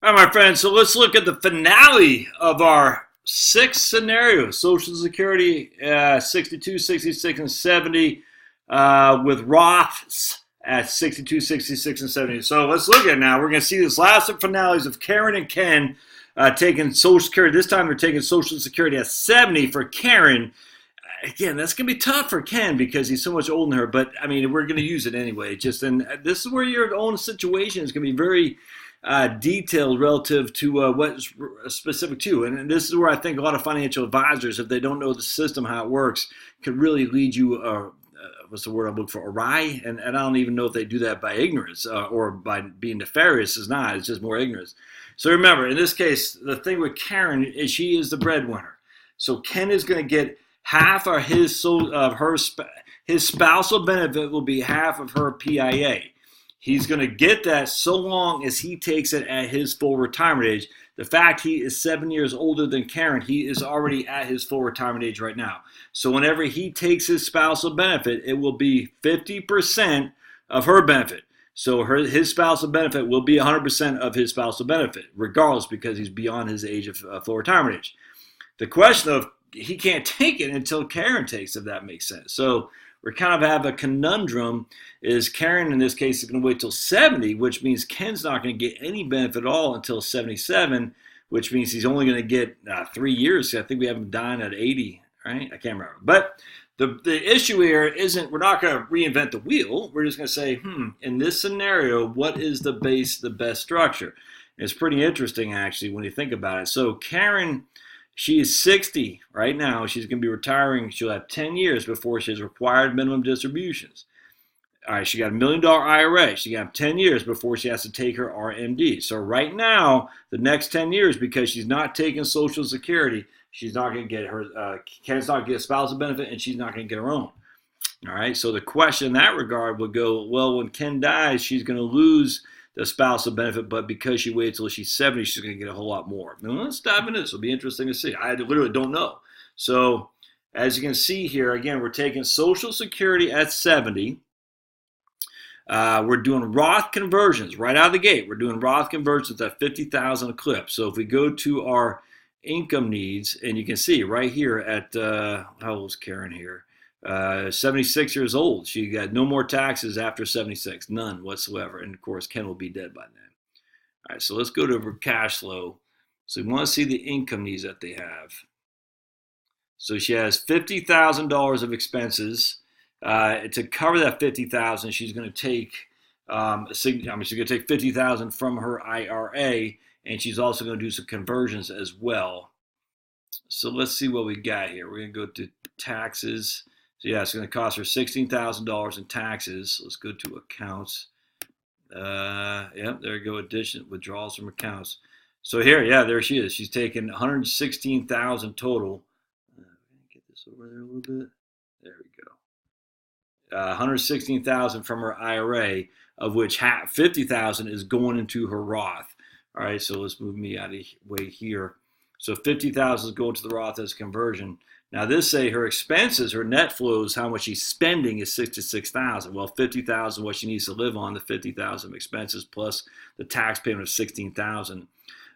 All right, my friends, so let's look at the finale of our 6 scenarios. Social Security, 62, 66, and 70, with Roths at 62, 66, and 70. So let's look at it now. We're going to see this last of finales of Karen and Ken taking Social Security. This time they're taking Social Security at 70 for Karen. Again, that's going to be tough for Ken because he's so much older than her, but I mean, we're going to use it anyway. And this is where your own situation is going to be very detailed relative to what's specific to you. And this is where I think a lot of financial advisors, if they don't know the system, how it works, could really lead you, what's the word I'm looking for, awry. And I don't even know if they do that by ignorance or by being nefarious. It's not. It's just more ignorance. So remember, in this case, the thing with Karen is she is the breadwinner. So Ken is going to get half of his spousal benefit will be half of her PIA. He's going to get that so long as he takes it at his full retirement age. The fact he is 7 years older than Karen, he is already at his full retirement age right now. So whenever he takes his spousal benefit, it will be 50% of her benefit. So his spousal benefit will be 100% of his spousal benefit, regardless, because he's beyond his age of full retirement age. The question of he can't take it until Karen takes it, if that makes sense. So we kind of have a conundrum. Is Karen, in this case, is going to wait till 70, which means Ken's not going to get any benefit at all until 77, which means he's only going to get 3 years. I think we have him dying at 80, right? I can't remember. But the issue here isn't, we're not going to reinvent the wheel. We're just going to say, in this scenario, what is the best structure? It's pretty interesting, actually, when you think about it. So Karen, she is 60 right now. She's going to be retiring. She'll have 10 years before she has required minimum distributions. All right, she got $1 million IRA. She got 10 years before she has to take her RMD. So right now, the next 10 years, because she's not taking Social Security, she's not going to get her, Ken's not going to get a spousal benefit, and she's not going to get her own. All right, so the question in that regard would go, well, when Ken dies, she's going to lose the spousal benefit, but because she waits till she's 70, she's going to get a whole lot more. Now, let's dive into this. It'll be interesting to see. I literally don't know. So as you can see here, again, we're taking Social Security at 70. We're doing Roth conversions right out of the gate. We're doing Roth conversions at 50,000 a clip. So if we go to our income needs, and you can see right here at, how old is Karen here? 76 years old. She got no more taxes after 76, none whatsoever. And of course, Ken will be dead by then. All right, so let's go to her cash flow. So we want to see the income needs that they have. So she has $50,000 of expenses. To cover that $50,000, she's going to take, she's going to take $50,000 from her IRA, and she's also going to do some conversions as well. So let's see what we got here. We're going to go to taxes. So yeah, it's going to cost her $16,000 in taxes. Let's go to accounts. Yep, there you go. Addition, withdrawals from accounts. So here, yeah, there she is. She's taken $116,000 total. Get this over there a little bit. There we go. $116,000 from her IRA, of which $50,000 is going into her Roth. All right, so let's move me out of the way here. So $50,000 is going to the Roth as conversion. Now this say her expenses, her net flows, how much she's spending is $66,000. Well, $50,000 what she needs to live on, the $50,000 expenses plus the tax payment of $16,000.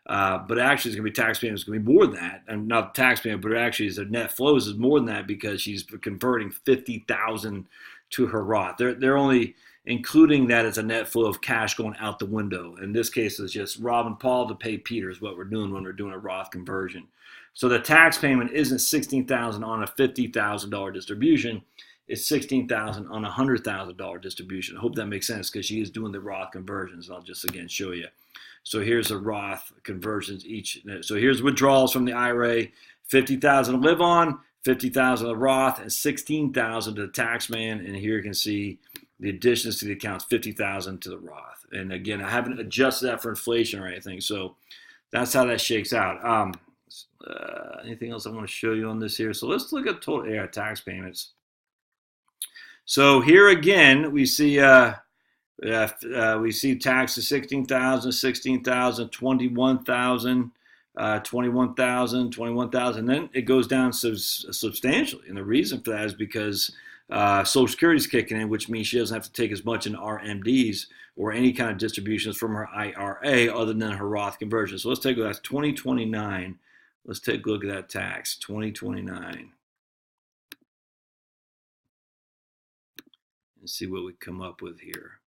But actually, it's going to be tax payments going to be more than that, and not tax payment, but actually, the net flows is more than that because she's converting $50,000 to her Roth. They're only including that as a net flow of cash going out the window. In this case, it's just robbing Paul to pay Peter is what we're doing when we're doing a Roth conversion. So the tax payment isn't $16,000 on a $50,000 distribution. It's $16,000 on a $100,000 distribution. I hope that makes sense because she is doing the Roth conversions. I'll just again show you. So here's the Roth conversions each. So here's withdrawals from the IRA, $50,000 to live on, $50,000 to Roth, and $16,000 to the tax man. And here you can see the additions to the accounts, $50,000 to the Roth. And again, I haven't adjusted that for inflation or anything. So that's how that shakes out. Anything else I want to show you on this here? So let's look at total tax payments. So here again, we see taxes 16,000, 16,000, 21,000, 21,000, 21,000. Then it goes down substantially, and the reason for that is because Social Security's kicking in, which means she doesn't have to take as much in RMDs or any kind of distributions from her IRA other than her Roth conversion. So let's take a look at 2029. Let's take a look at that tax, 2029. And see what we come up with here.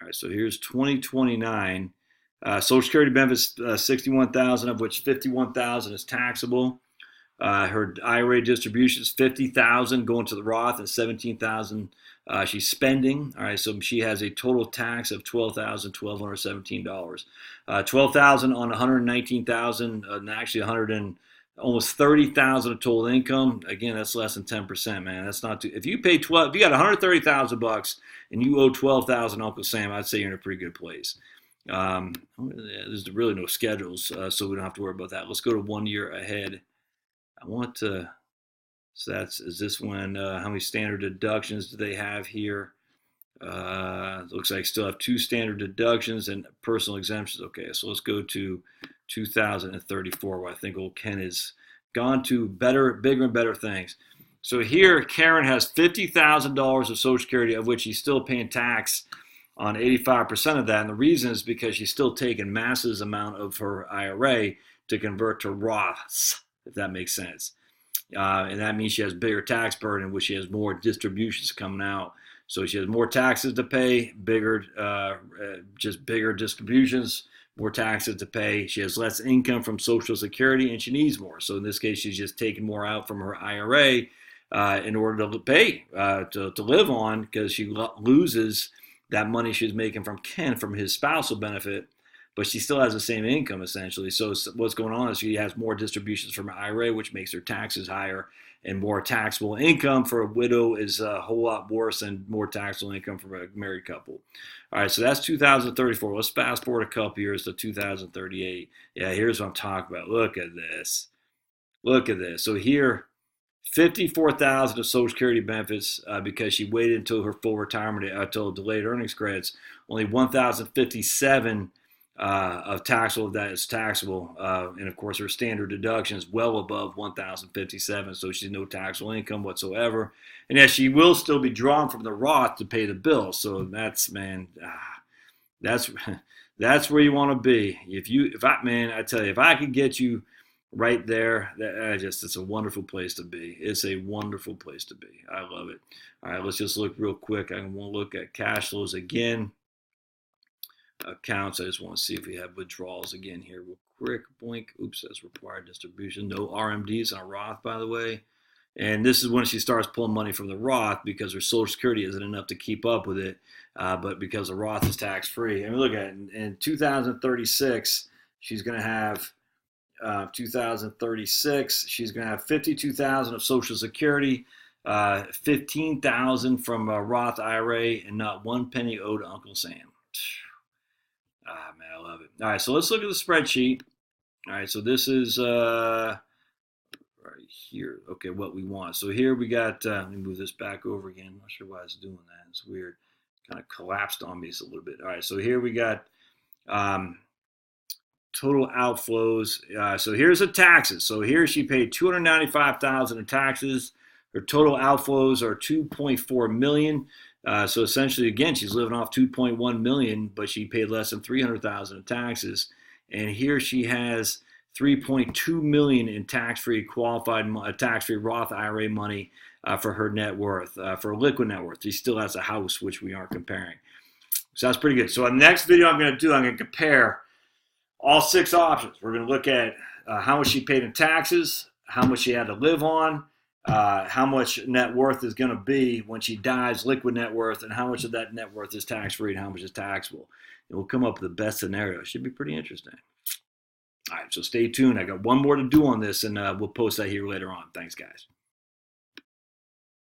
All right, so here's 2029. Social Security benefits 61,000, of which 51,000 is taxable. Her IRA distributions 50,000 going to the Roth and 17,000 she's spending. All right, so she has a total tax of $12,217. 12,000 on 119,000, and actually 100 and almost 30,000 of total income. Again, that's less than 10%, man. That's not too. If you pay 12, if you got 130,000 bucks and you owe 12,000, Uncle Sam, I'd say you're in a pretty good place. There's really no schedules, so we don't have to worry about that. Let's go to 1 year ahead. I want to, so is this one, how many standard deductions do they have here? Looks like still have 2 standard deductions and personal exemptions. Okay, so let's go to 2034, where I think old Ken has gone to better, bigger and better things. So here, Karen has $50,000 of Social Security, of which she's still paying tax on 85% of that. And the reason is because she's still taking massive amount of her IRA to convert to Roths, if that makes sense. And that means she has bigger tax burden, which she has more distributions coming out. So she has more taxes to pay, just bigger distributions, more taxes to pay. She has less income from Social Security, and she needs more. So in this case, she's just taking more out from her IRA in order to pay, to live on, because she loses that money she's making from Ken from his spousal benefit, but she still has the same income essentially. So what's going on is she has more distributions from her IRA, which makes her taxes higher, and more taxable income for a widow is a whole lot worse than more taxable income from a married couple. All right, so that's 2034. Let's fast forward a couple years to 2038. Yeah, here's what I'm talking about. Look at this. Look at this. So here, 54,000 of Social Security benefits because she waited until her full retirement, until delayed earnings credits. Only 1,057 of taxable that is taxable, and of course her standard deduction is well above 1,057, so she's no taxable income whatsoever. And yes, she will still be drawn from the Roth to pay the bill. So that's that's where you want to be. I tell you, if I could get you right there, it's a wonderful place to be. It's a wonderful place to be. I love it. All right, let's just look real quick. I want to look at cash flows again. Accounts. I just want to see if we have withdrawals again here real quick. Blink. Oops, that's required distribution. No RMDs on a Roth, by the way. And this is when she starts pulling money from the Roth because her Social Security isn't enough to keep up with it. But because the Roth is tax free. I mean, look at it. In 2036, she's going to have 2036. She's going to have 52,000 of Social Security, 15,000 from Roth IRA, and not one penny owed to Uncle Sam. Man, I love it. All right, so let's look at the spreadsheet. All right, so this is right here. Okay, what we want. So here we got, let me move this back over again. I'm not sure why it's doing that. It's weird. Kind of collapsed on me a little bit. All right, so here we got total outflows. So here's the taxes. So here she paid $295,000 in taxes. Her total outflows are $2.4 million. So essentially, again, she's living off $2.1 million, but she paid less than $300,000 in taxes. And here she has $3.2 million in tax-free qualified, tax-free Roth IRA money for her net worth, for liquid net worth. She still has a house, which we aren't comparing. So that's pretty good. So in the next video I'm going to compare all 6 options. We're going to look at how much she paid in taxes, how much she had to live on, how much net worth is going to be when she dies, liquid net worth, and how much of that net worth is tax-free and how much is taxable. And we'll come up with the best scenario. It should be pretty interesting. All right, so stay tuned. I got one more to do on this, and we'll post that here later on. Thanks, guys.